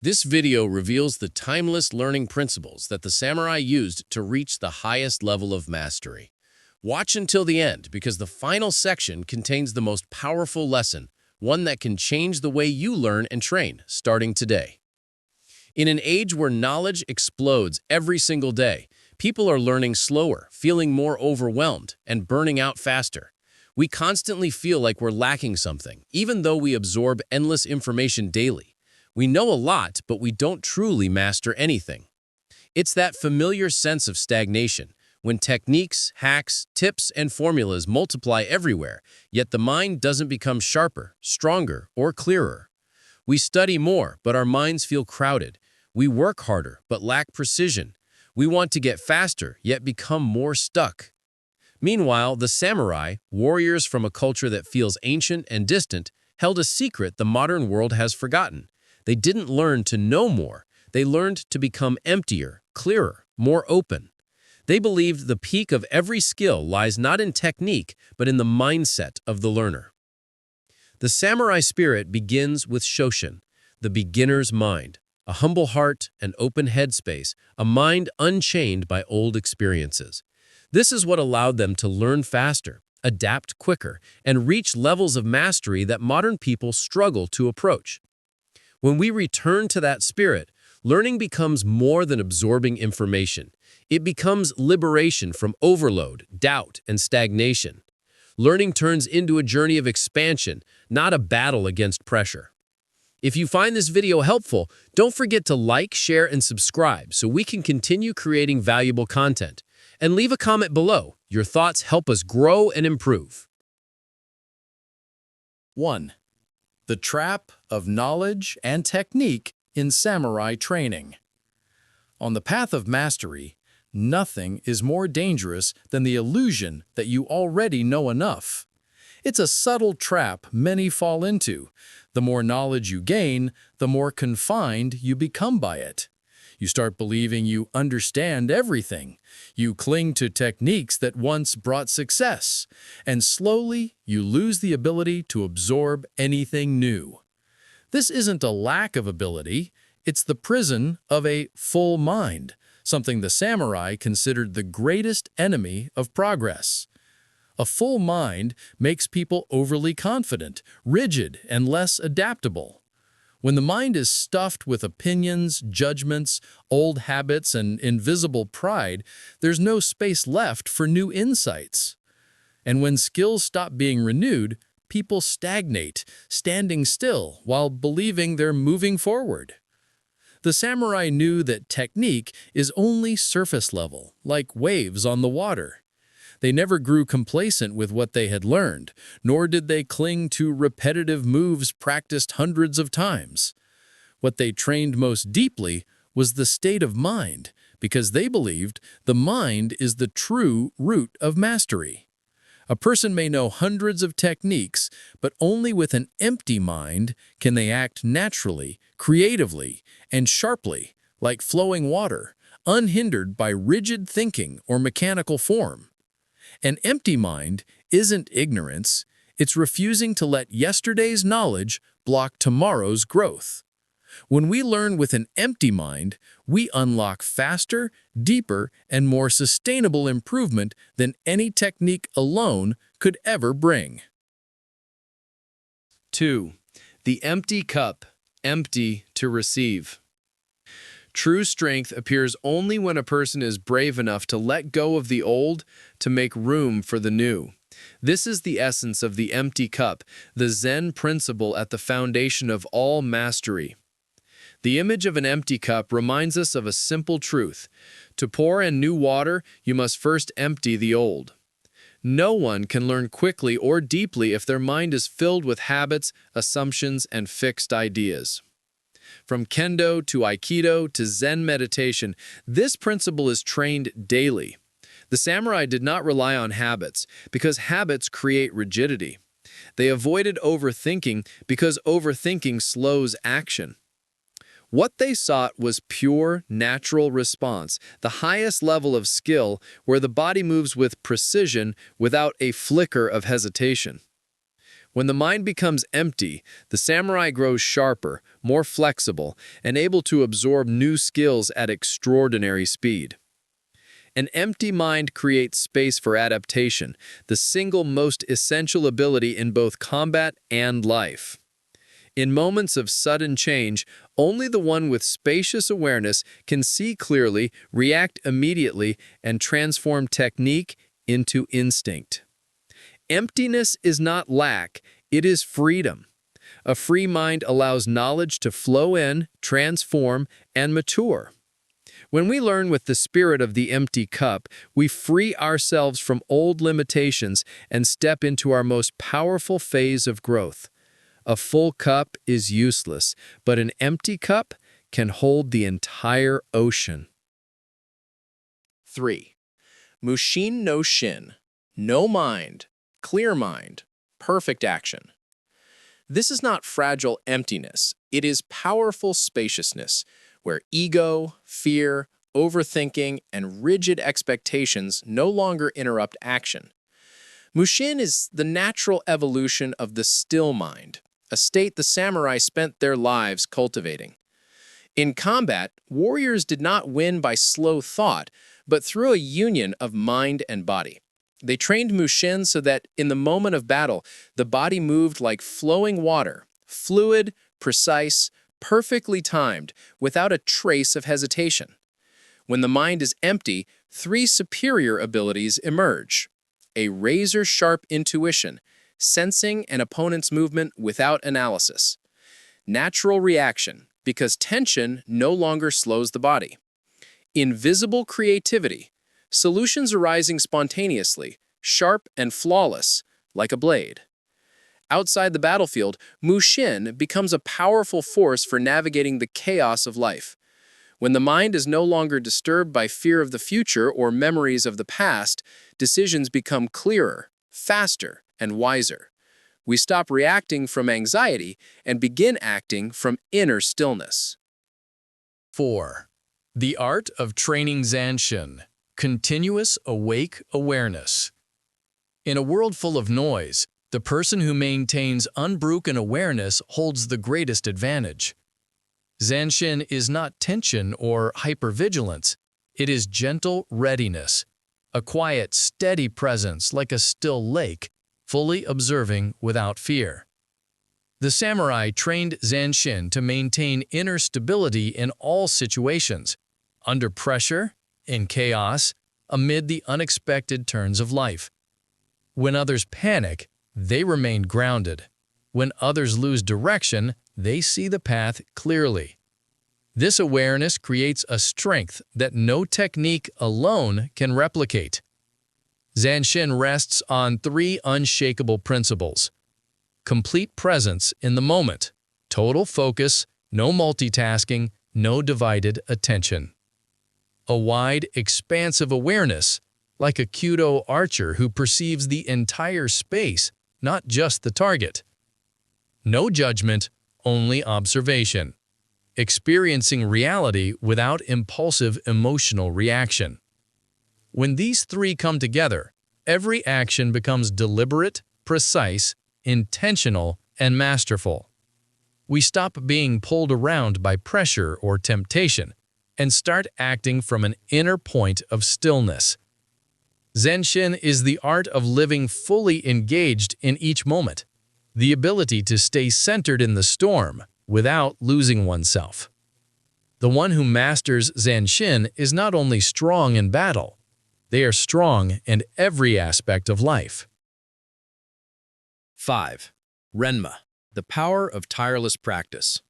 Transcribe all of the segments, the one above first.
This video reveals the timeless learning principles that the samurai used to reach the highest level of mastery. Watch until the end because the final section contains the most powerful lesson, one that can change the way you learn and train, starting today. In an age where knowledge explodes every single day, people are learning slower, feeling more overwhelmed, and burning out faster. We constantly feel like we're lacking something, even though we absorb endless information daily. We know a lot, but we don't truly master anything. It's that familiar sense of stagnation, when techniques, hacks, tips, and formulas multiply everywhere, yet the mind doesn't become sharper, stronger, or clearer. We study more, but our minds feel crowded. We work harder, but lack precision. We want to get faster, yet become more stuck. Meanwhile, the samurai, warriors from a culture that feels ancient and distant, held a secret the modern world has forgotten. They didn't learn to know more. They learned to become emptier, clearer, more open. They believed the peak of every skill lies not in technique, but in the mindset of the learner. The samurai spirit begins with Shoshin, the beginner's mind, a humble heart, an open headspace, a mind unchained by old experiences. This is what allowed them to learn faster, adapt quicker, and reach levels of mastery that modern people struggle to approach. When we return to that spirit, learning becomes more than absorbing information. It becomes liberation from overload, doubt, and stagnation. Learning turns into a journey of expansion, not a battle against pressure. If you find this video helpful, don't forget to like, share, and subscribe so we can continue creating valuable content. And leave a comment below. Your thoughts help us grow and improve. 1. The trap of knowledge and technique in samurai training. On the path of mastery, nothing is more dangerous than the illusion that you already know enough. It's a subtle trap many fall into. The more knowledge you gain, the more confined you become by it. You start believing you understand everything. You cling to techniques that once brought success, and slowly you lose the ability to absorb anything new. This isn't a lack of ability, it's the prison of a full mind, something the samurai considered the greatest enemy of progress. A full mind makes people overly confident, rigid, and less adaptable. When the mind is stuffed with opinions, judgments, old habits, and invisible pride, there's no space left for new insights. And when skills stop being renewed, people stagnate, standing still while believing they're moving forward. The samurai knew that technique is only surface level, like waves on the water. They never grew complacent with what they had learned, nor did they cling to repetitive moves practiced hundreds of times. What they trained most deeply was the state of mind, because they believed the mind is the true root of mastery. A person may know hundreds of techniques, but only with an empty mind can they act naturally, creatively, and sharply, like flowing water, unhindered by rigid thinking or mechanical form. An empty mind isn't ignorance, it's refusing to let yesterday's knowledge block tomorrow's growth. When we learn with an empty mind, we unlock faster, deeper, and more sustainable improvement than any technique alone could ever bring. 2. The empty cup, empty to receive. True strength appears only when a person is brave enough to let go of the old to make room for the new. This is the essence of the empty cup, the Zen principle at the foundation of all mastery. The image of an empty cup reminds us of a simple truth. To pour in new water, you must first empty the old. No one can learn quickly or deeply if their mind is filled with habits, assumptions, and fixed ideas. From Kendo to Aikido to Zen meditation, this principle is trained daily. The samurai did not rely on habits because habits create rigidity. They avoided overthinking because overthinking slows action. What they sought was pure, natural response, the highest level of skill where the body moves with precision without a flicker of hesitation. When the mind becomes empty, the samurai grows sharper, more flexible, and able to absorb new skills at extraordinary speed. An empty mind creates space for adaptation, the single most essential ability in both combat and life. In moments of sudden change, only the one with spacious awareness can see clearly, react immediately, and transform technique into instinct. Emptiness is not lack, it is freedom. A free mind allows knowledge to flow in, transform, and mature. When we learn with the spirit of the empty cup, we free ourselves from old limitations and step into our most powerful phase of growth. A full cup is useless, but an empty cup can hold the entire ocean. 3. Mushin no Shin. No mind, clear mind, perfect action. This is not fragile emptiness, it is powerful spaciousness, where ego, fear, overthinking, and rigid expectations no longer interrupt action. Mushin is the natural evolution of the still mind, a state the samurai spent their lives cultivating. In combat, warriors did not win by slow thought, but through a union of mind and body. They trained Mushin so that, in the moment of battle, the body moved like flowing water, fluid, precise, perfectly timed, without a trace of hesitation. When the mind is empty, three superior abilities emerge: a razor-sharp intuition, sensing an opponent's movement without analysis; natural reaction, because tension no longer slows the body; invisible creativity, solutions arising spontaneously, sharp and flawless, like a blade. Outside the battlefield, Mushin becomes a powerful force for navigating the chaos of life. When the mind is no longer disturbed by fear of the future or memories of the past, decisions become clearer, faster, and wiser. We stop reacting from anxiety and begin acting from inner stillness. 4. The art of training Zanshin. Continuous awake awareness. In a world full of noise, the person who maintains unbroken awareness holds the greatest advantage. Zanshin is not tension or hypervigilance. It is gentle readiness, a quiet, steady presence like a still lake, fully observing without fear. The samurai trained Zanshin to maintain inner stability in all situations, under pressure, in chaos, amid the unexpected turns of life. When others panic, they remain grounded. When others lose direction, they see the path clearly. This awareness creates a strength that no technique alone can replicate. Zanshin rests on three unshakable principles: complete presence in the moment, total focus, no multitasking, no divided attention. A wide, expansive awareness, like a Kudo archer who perceives the entire space, not just the target. No judgment, only observation. Experiencing reality without impulsive emotional reaction. When these three come together, every action becomes deliberate, precise, intentional, and masterful. We stop being pulled around by pressure or temptation and start acting from an inner point of stillness. Zanshin is the art of living fully engaged in each moment, the ability to stay centered in the storm without losing oneself. The one who masters Zanshin is not only strong in battle, they are strong in every aspect of life. 5. Renma, the power of tireless practice.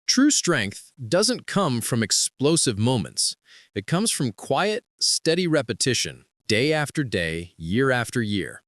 True strength doesn't come from explosive moments. It comes from quiet, steady repetition, day after day, year after year.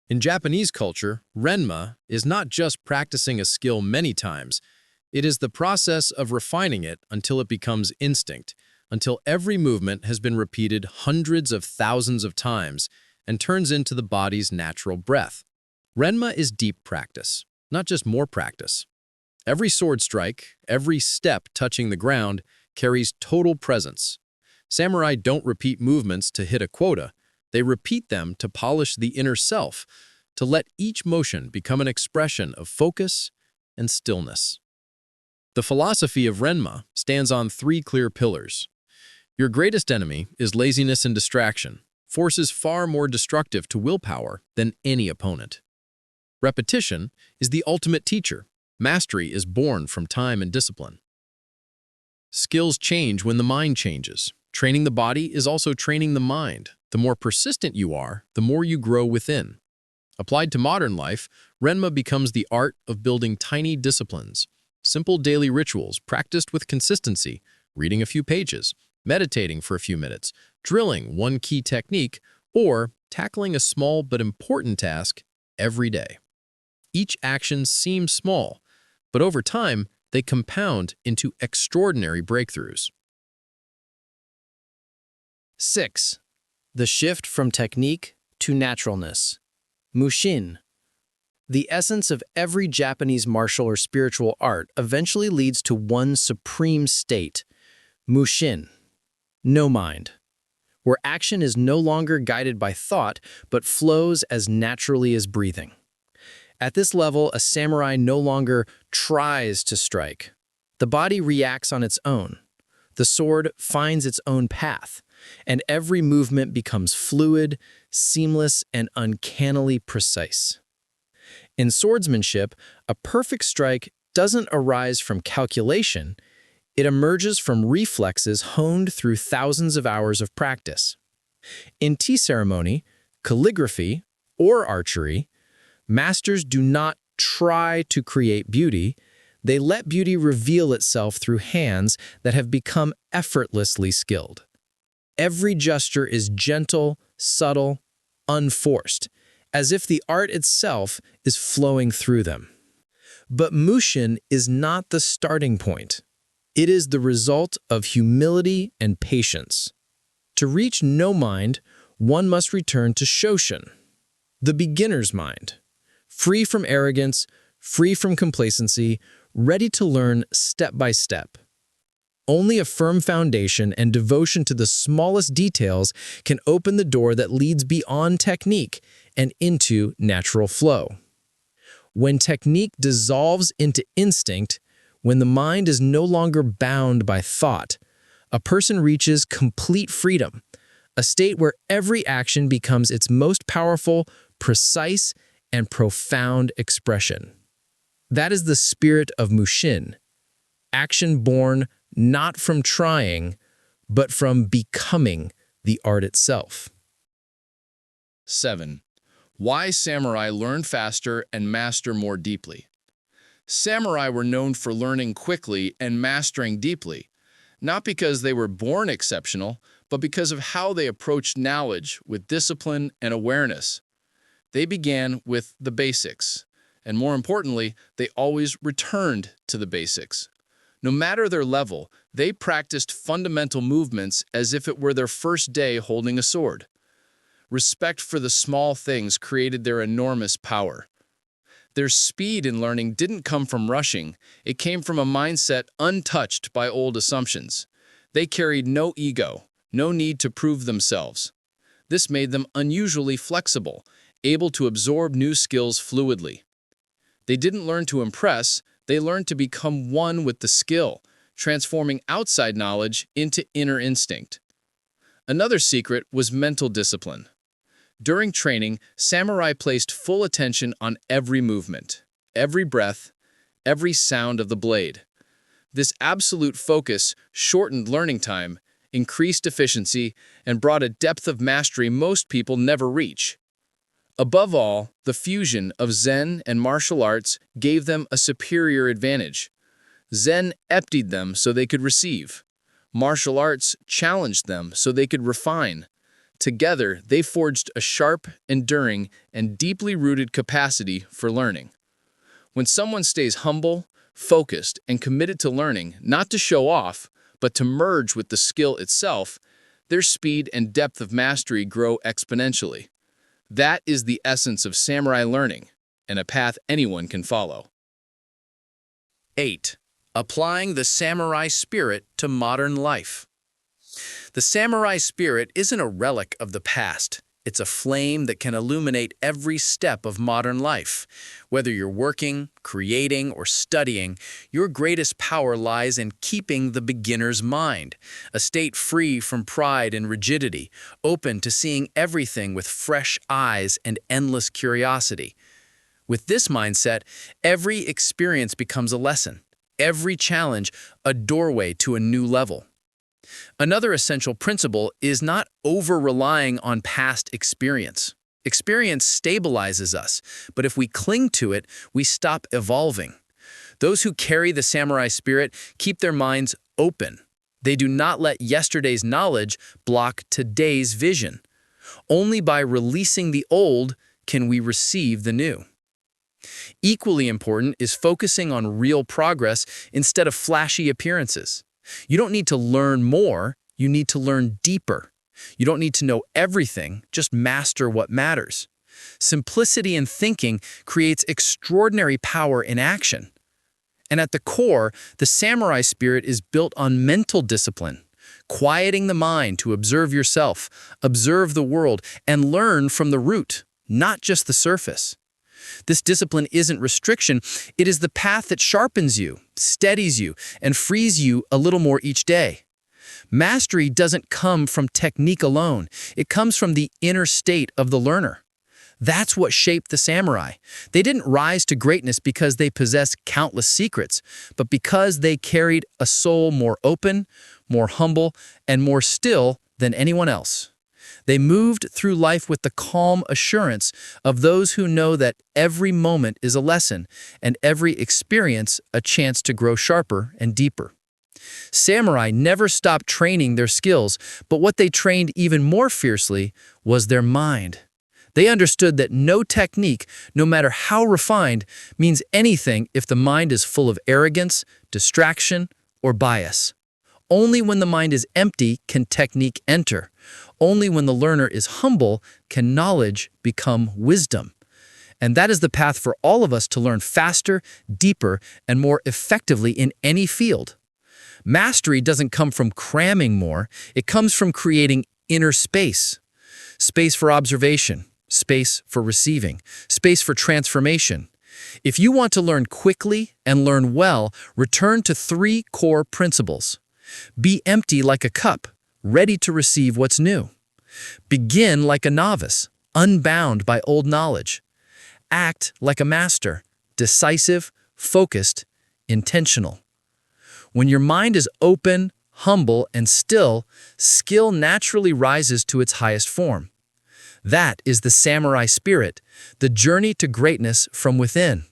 In Japanese culture, Renma is not just practicing a skill many times. It is the process of refining it until it becomes instinct, until every movement has been repeated hundreds of thousands of times and turns into the body's natural breath. Renma is deep practice, not just more practice. Every sword strike, every step touching the ground, carries total presence. Samurai don't repeat movements to hit a quota. They repeat them to polish the inner self, to let each motion become an expression of focus and stillness. The philosophy of Renma stands on three clear pillars. Your greatest enemy is laziness and distraction, forces far more destructive to willpower than any opponent. Repetition is the ultimate teacher. Mastery is born from time and discipline. Skills change when the mind changes. Training the body is also training the mind. The more persistent you are, the more you grow within. Applied to modern life, Renma becomes the art of building tiny disciplines, simple daily rituals practiced with consistency, reading a few pages, meditating for a few minutes, drilling one key technique, or tackling a small but important task every day. Each action seems small, but over time, they compound into extraordinary breakthroughs. 6. The shift from technique to naturalness. Mushin. The essence of every Japanese martial or spiritual art eventually leads to one supreme state, Mushin, no mind, where action is no longer guided by thought but flows as naturally as breathing. At this level, a samurai no longer tries to strike. The body reacts on its own. The sword finds its own path, and every movement becomes fluid, seamless, and uncannily precise. In swordsmanship, a perfect strike doesn't arise from calculation, it emerges from reflexes honed through thousands of hours of practice. In tea ceremony, calligraphy, or archery, masters do not try to create beauty, they let beauty reveal itself through hands that have become effortlessly skilled. Every gesture is gentle, subtle, unforced, as if the art itself is flowing through them. But Mushin is not the starting point. It is the result of humility and patience. To reach no mind, one must return to Shoshin, the beginner's mind, free from arrogance, free from complacency, ready to learn step by step. Only a firm foundation and devotion to the smallest details can open the door that leads beyond technique and into natural flow. When technique dissolves into instinct, when the mind is no longer bound by thought, a person reaches complete freedom, a state where every action becomes its most powerful, precise, and profound expression. That is the spirit of Mushin, action born not from trying, but from becoming the art itself. 7. Why samurai learn faster and master more deeply. Samurai were known for learning quickly and mastering deeply, not because they were born exceptional, but because of how they approached knowledge with discipline and awareness. They began with the basics, and more importantly, they always returned to the basics. No matter their level, they practiced fundamental movements as if it were their first day holding a sword. Respect for the small things created their enormous power. Their speed in learning didn't come from rushing, it came from a mindset untouched by old assumptions. They carried no ego, no need to prove themselves. This made them unusually flexible, able to absorb new skills fluidly. They didn't learn to impress, they learned to become one with the skill, transforming outside knowledge into inner instinct. Another secret was mental discipline. During training, samurai placed full attention on every movement, every breath, every sound of the blade. This absolute focus shortened learning time, increased efficiency, and brought a depth of mastery most people never reach. Above all, the fusion of Zen and martial arts gave them a superior advantage. Zen emptied them so they could receive. Martial arts challenged them so they could refine. Together, they forged a sharp, enduring, and deeply rooted capacity for learning. When someone stays humble, focused, and committed to learning, not to show off, but to merge with the skill itself, their speed and depth of mastery grow exponentially. That is the essence of samurai learning, and a path anyone can follow. 8. Applying the samurai spirit to modern life. The samurai spirit isn't a relic of the past. It's a flame that can illuminate every step of modern life. Whether you're working, creating, or studying, your greatest power lies in keeping the beginner's mind, a state free from pride and rigidity, open to seeing everything with fresh eyes and endless curiosity. With this mindset, every experience becomes a lesson, every challenge a doorway to a new level. Another essential principle is not over-relying on past experience. Experience stabilizes us, but if we cling to it, we stop evolving. Those who carry the samurai spirit keep their minds open. They do not let yesterday's knowledge block today's vision. Only by releasing the old can we receive the new. Equally important is focusing on real progress instead of flashy appearances. You don't need to learn more, you need to learn deeper. You don't need to know everything, just master what matters. Simplicity in thinking creates extraordinary power in action. And at the core, the samurai spirit is built on mental discipline, quieting the mind to observe yourself, observe the world, and learn from the root, not just the surface. This discipline isn't restriction, it is the path that sharpens you, steadies you, and frees you a little more each day. Mastery doesn't come from technique alone, it comes from the inner state of the learner. That's what shaped the samurai. They didn't rise to greatness because they possessed countless secrets, but because they carried a soul more open, more humble, and more still than anyone else. They moved through life with the calm assurance of those who know that every moment is a lesson and every experience a chance to grow sharper and deeper. Samurai never stopped training their skills, but what they trained even more fiercely was their mind. They understood that no technique, no matter how refined, means anything if the mind is full of arrogance, distraction, or bias. Only when the mind is empty can technique enter. Only when the learner is humble can knowledge become wisdom. And that is the path for all of us to learn faster, deeper, and more effectively in any field. Mastery doesn't come from cramming more, it comes from creating inner space. Space for observation, space for receiving, space for transformation. If you want to learn quickly and learn well, return to 3 core principles. Be empty like a cup, ready to receive what's new. Begin like a novice, unbound by old knowledge. Act like a master, decisive, focused, intentional. When your mind is open, humble, and still, skill naturally rises to its highest form. That is the samurai spirit, the journey to greatness from within.